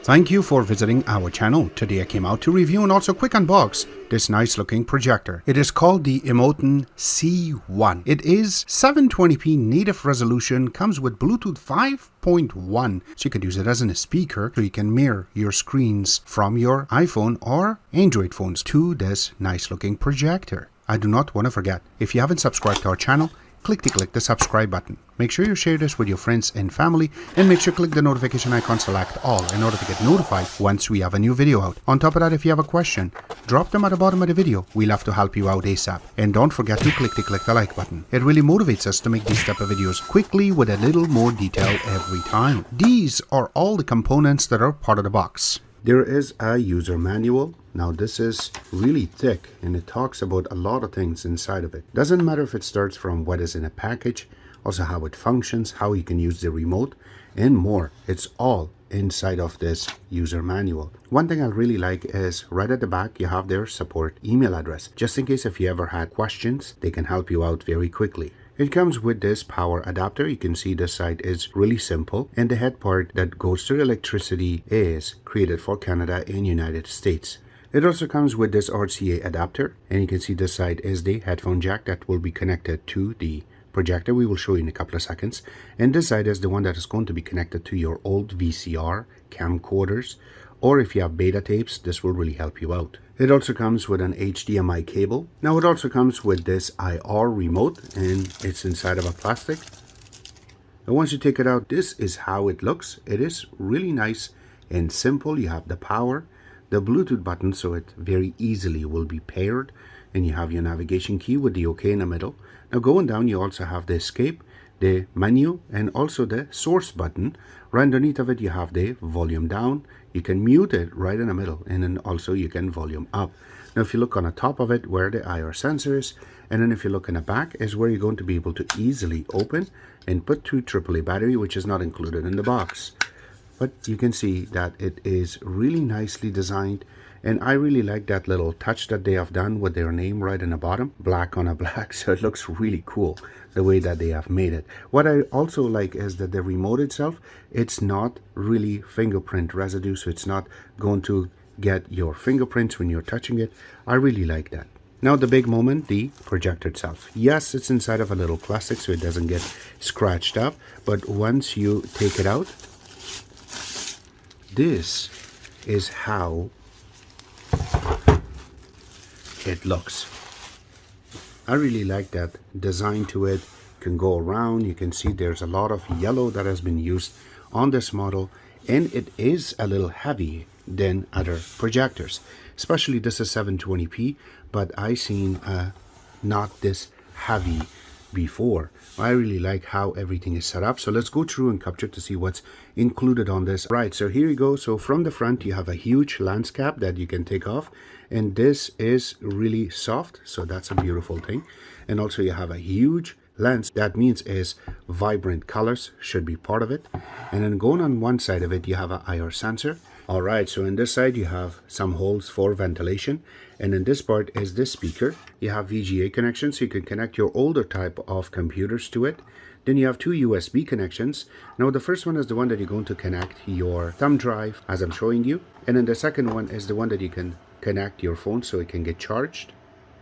Thank you for visiting our channel. Today I came out to review and also quick unbox this nice looking projector. It is called the Emotn C1. It is 720p native resolution, comes with Bluetooth 5.1, so you could use it as a speaker, so you can mirror your screens from your iPhone or Android phones to this nice looking projector. I do not want to forget, if you haven't subscribed to our channel, click the subscribe button. Make sure you share this with your friends and family, and make sure to click the notification icon, select all in order to get notified once we have a new video out. On top of that, if you have a question, drop them at the bottom of the video. We love to help you out ASAP. And don't forget to click the like button. It really motivates us to make these type of videos quickly with a little more detail every time. These are all the components that are part of the box. There is a user manual. Now this is really thick and it talks about a lot of things inside of it. Doesn't matter if it starts from what is in a package, also how it functions, how you can use the remote, and more. It's all inside of this user manual. One thing I really like is right at the back you have their support email address, just in case if you ever had questions, they can help you out very quickly. It comes with this power adapter. You can see the side is really simple, and the head part that goes to electricity is created for Canada and United States. It also comes with this RCA adapter, and you can see this side is the headphone jack that will be connected to the projector. We will show you in a couple of seconds. And this side is the one that is going to be connected to your old VCR camcorders, or if you have beta tapes, this will really help you out. It also comes with an HDMI cable. Now it also comes with this IR remote, and it's inside of a plastic. And once you take it out, this is how it looks. It is really nice and simple. You have the power, the Bluetooth button, so it very easily will be paired, and you have your navigation key with the OK in the middle. Now going down, you also have the escape, the menu, and also the source button. Right underneath of it you have the volume down. You can mute it right in the middle, and then also you can volume up. Now if you look on the top of it where the IR sensor is, and then if you look in the back is where you're going to be able to easily open and put 2 AAA battery, which is not included in the box. But you can see that it is really nicely designed, and I really like that little touch that they have done with their name right in the bottom, black on a black, so it looks really cool the way that they have made it. What I also like is that the remote itself, it's not really fingerprint residue, so it's not going to get your fingerprints when you're touching it. I really like that. Now the big moment, the projector itself. Yes, it's inside of a little plastic so it doesn't get scratched up, but once you take it out, this is how it looks. I really like that design to it. You can go around, you can see there's a lot of yellow that has been used on this model, and it is a little heavy than other projectors. Especially this is 720p, but I seen not this heavy before. I really like how everything is set up. So let's go through and capture to see what's included on this. Right, so here you go. So from the front you have a huge lens cap that you can take off, and this is really soft, so that's a beautiful thing. And also you have a huge lens, that means is vibrant colors should be part of it. And then going on one side of it you have a IR sensor. Alright, so in this side you have some holes for ventilation, and in this part is this speaker. You have VGA connection, so you can connect your older type of computers to it. Then you have 2 USB connections. Now the first one is the one that you're going to connect your thumb drive, as I'm showing you, and then the second one is the one that you can connect your phone so it can get charged.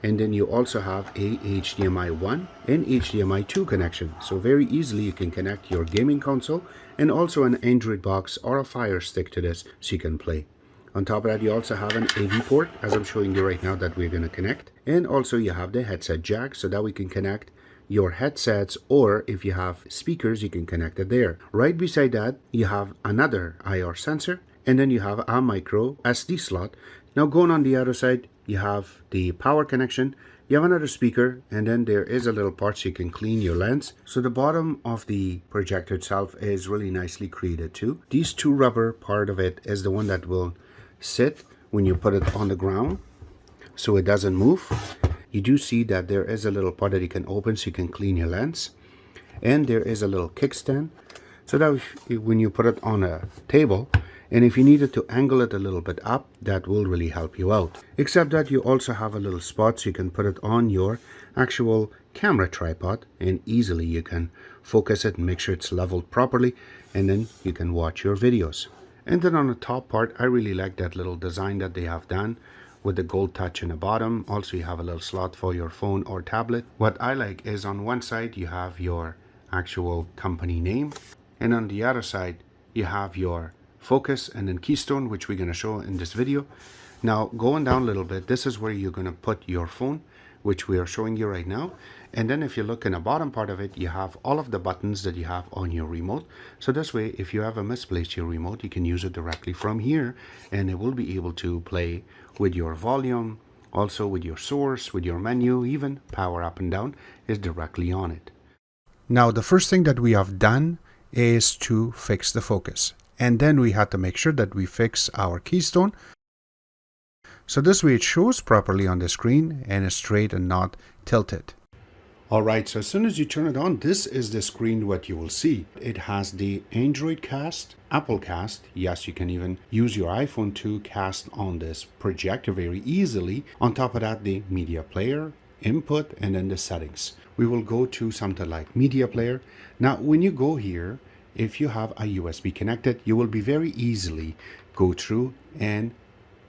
And then you also have a HDMI 1 and HDMI 2 connection, so very easily you can connect your gaming console and also an Android box or a Fire Stick to this so you can play. On top of that you also have an AV port, as I'm showing you right now, that we're going to connect. And also you have the headset jack, so that we can connect your headsets, or if you have speakers you can connect it there. Right beside that you have another IR sensor, and then you have a micro SD slot. Now going on the other side you have the power connection, you have another speaker, and then there is a little part so you can clean your lens. So the bottom of the projector itself is really nicely created too. These 2 rubber part of it is the one that will sit when you put it on the ground so it doesn't move. You do see that there is a little part that you can open so you can clean your lens, and there is a little kickstand so that when you put it on a table, and if you needed to angle it a little bit up, that will really help you out. Except that you also have a little spot so you can put it on your actual camera tripod, and easily you can focus it and make sure it's leveled properly, and then you can watch your videos. And then on the top part, I really like that little design that they have done with the gold touch in the bottom. Also, you have a little slot for your phone or tablet. What I like is on one side, you have your actual company name. And on the other side, you have your focus and then Keystone, which we're going to show in this video. Now, going down a little bit, this is where you're going to put your phone, which we are showing you right now. And then if you look in the bottom part of it, you have all of the buttons that you have on your remote. So this way, if you ever misplaced your remote, you can use it directly from here, and it will be able to play with your volume, also with your source, with your menu, even power up and down is directly on it. Now, the first thing that we have done is to fix the focus. And then we had to make sure that we fix our Keystone. So this way it shows properly on the screen and is straight and not tilted. Alright, so as soon as you turn it on, this is the screen what you will see. It has the Android cast, Apple cast. Yes, you can even use your iPhone to cast on this projector very easily. On top of that, the media player, input, and then the settings. We will go to something like media player. Now, when you go here, if you have a USB connected, you will be very easily go through and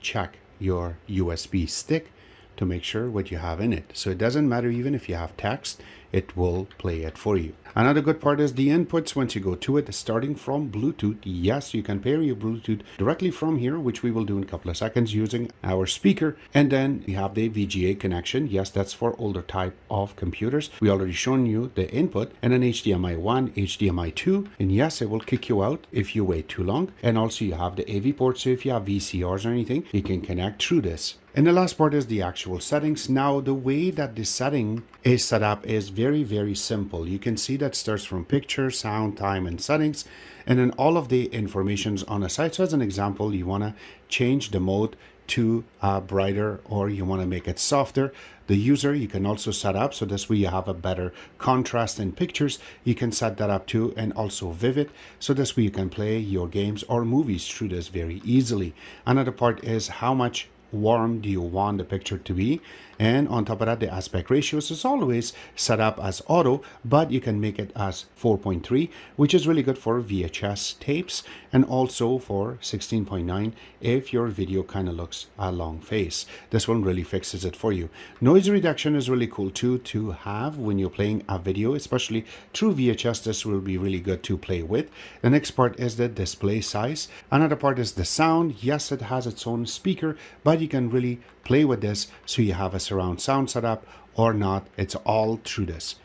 check your USB stick to make sure what you have in it. So it doesn't matter even if you have text, it will play it for you. Another good part is the inputs. Once you go to it, starting from Bluetooth, yes, you can pair your Bluetooth directly from here, which we will do in a couple of seconds using our speaker. And then you have the VGA connection. Yes, that's for older type of computers. We already shown you the input, and then HDMI 1, HDMI 2. And yes, it will kick you out if you wait too long. And also you have the AV port. So if you have VCRs or anything, you can connect through this. And the last part is the actual settings. Now, the way that the setting is set up is very, very simple. You can see that starts from picture, sound, time, and settings, and then all of the information's on the side. So as an example, you want to change the mode to brighter, or you want to make it softer. The user, you can also set up, so this way you have a better contrast in pictures. You can set that up too, and also vivid. So this way you can play your games or movies through this very easily. Another part is how much warm do you want the picture to be, and on top of that, the aspect ratios is always set up as auto, but you can make it as 4.3, which is really good for VHS tapes, and also for 16.9 if your video kind of looks a long face. This one really fixes it for you. Noise reduction is really cool too to have when you're playing a video, especially through VHS. This will be really good to play with. The next part is the display size. Another part is the sound. Yes, it has its own speaker, but you can really play with this, so you have a surround sound setup or not. It's all through this.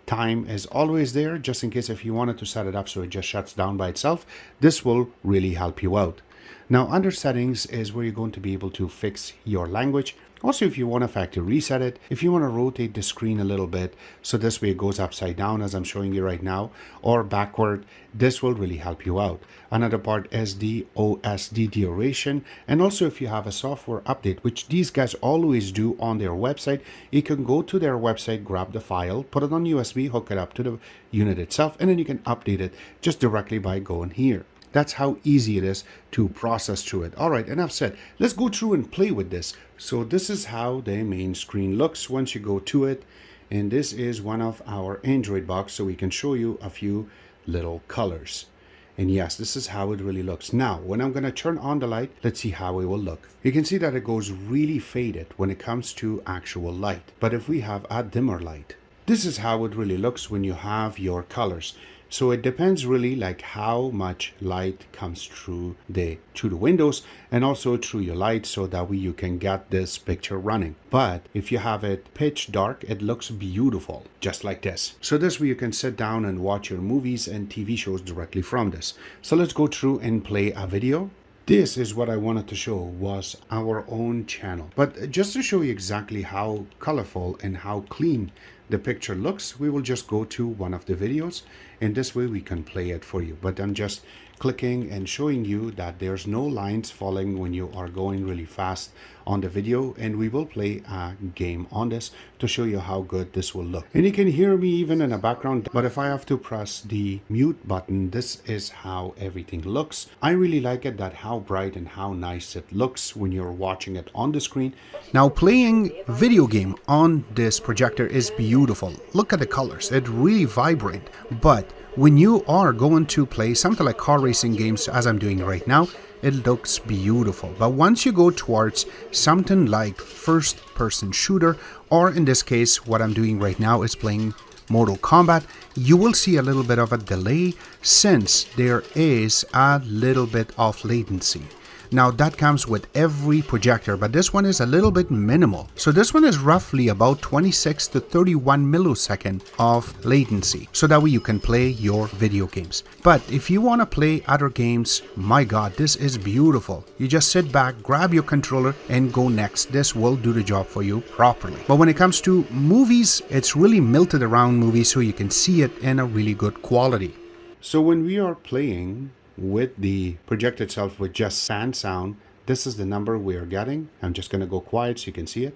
Time is always there, just in case if you wanted to set it up so it just shuts down by itself. This will really help you out. Now, under settings is where you're going to be able to fix your language. Also, if you want to factory reset it, if you want to rotate the screen a little bit, so this way it goes upside down as I'm showing you right now, or backward, this will really help you out. Another part is the OSD duration, and also if you have a software update, which these guys always do on their website, you can go to their website, grab the file, put it on USB, hook it up to the unit itself, and then you can update it just directly by going here. That's how easy it is to process through it. All right, enough said. Let's go through and play with this. So this is how the main screen looks once you go to it. And this is one of our Android box, so we can show you a few little colors. And yes, this is how it really looks. Now, when I'm going to turn on the light, let's see how it will look. You can see that it goes really faded when it comes to actual light. But if we have a dimmer light, this is how it really looks when you have your colors. So it depends really like how much light comes through the windows and also through your light, so that way you can get this picture running. But if you have it pitch dark, it looks beautiful, just like this. So this way you can sit down and watch your movies and TV shows directly from this. So let's go through and play a video. This is what I wanted to show, was our own channel. But just to show you exactly how colorful and how clean the picture looks, we will just go to one of the videos, and this way we can play it for you. But I'm just clicking and showing you that there's no lines falling when you are going really fast on the video, and we will play a game on this to show you how good this will look. And you can hear me even in the background, but if I have to press the mute button, this is how everything looks. I really like it, that how bright and how nice it looks when you're watching it on the screen. Now, playing video game on this projector is beautiful. Look at the colors, it really vibrant. But when you are going to play something like car racing games, as I'm doing right now, it looks beautiful. But once you go towards something like first-person shooter, or in this case, what I'm doing right now is playing Mortal Kombat, you will see a little bit of a delay since there is a little bit of latency. Now that comes with every projector, but this one is a little bit minimal. So this one is roughly about 26 to 31 millisecond of latency, so that way you can play your video games. But if you want to play other games, my god, this is beautiful. You just sit back, grab your controller and go next. This will do the job for you properly. But when it comes to movies, it's really melted around movies so you can see it in a really good quality. So when we are playing with the projector itself with just sound, this is the number we are getting. I'm just going to go quiet so you can see it.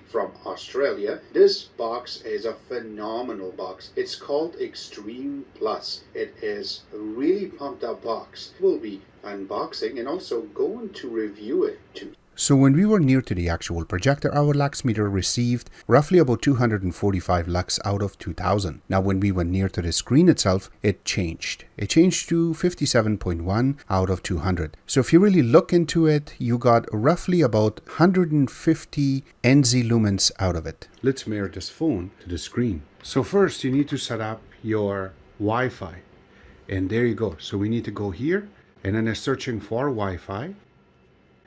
From Australia, this box is a phenomenal box. It's called Extreme Plus. It is a really pumped up box. We'll be unboxing and also going to review it too. So when we were near to the actual projector, our lux meter received roughly about 245 lux out of 2000. Now when we went near to the screen itself, it changed. It changed to 57.1 out of 200. So if you really look into it, you got roughly about 150 NZ lumens out of it. Let's mirror this phone to the screen. So first you need to set up your Wi-Fi. And there you go. So we need to go here and then it's searching for Wi-Fi.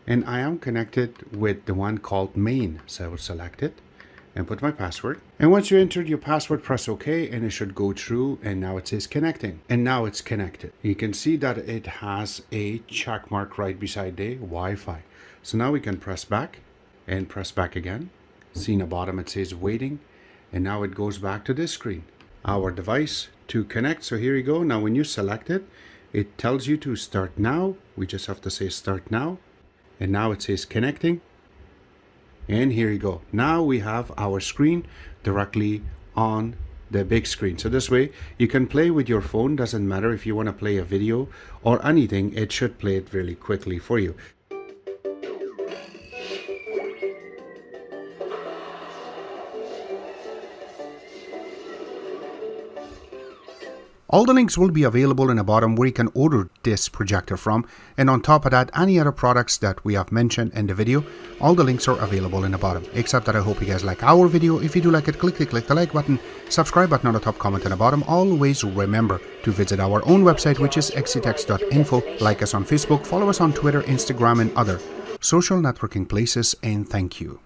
And I am connected with the one called main. So I will select it and put my password. And once you entered your password, press OK and it should go through. And now it says connecting. And now it's connected. You can see that it has a check mark right beside the Wi-Fi. So now we can press back and press back again. See in the bottom it says waiting. And now it goes back to this screen. Our device to connect. So here you go. Now when you select it, it tells you to start now. We just have to say start now. And now it says connecting. And here you go. Now we have our screen directly on the big screen. So this way you can play with your phone. Doesn't matter if you want to play a video or anything. It should play it really quickly for you. All the links will be available in the bottom where you can order this projector from, and on top of that, any other products that we have mentioned in the video, all the links are available in the bottom. Except that I hope you guys like our video. If you do like it, click the like button, subscribe button on the top, comment in the bottom. Always remember to visit our own website, which is xctex.info. Like us on Facebook, follow us on Twitter, Instagram and other social networking places, and thank you.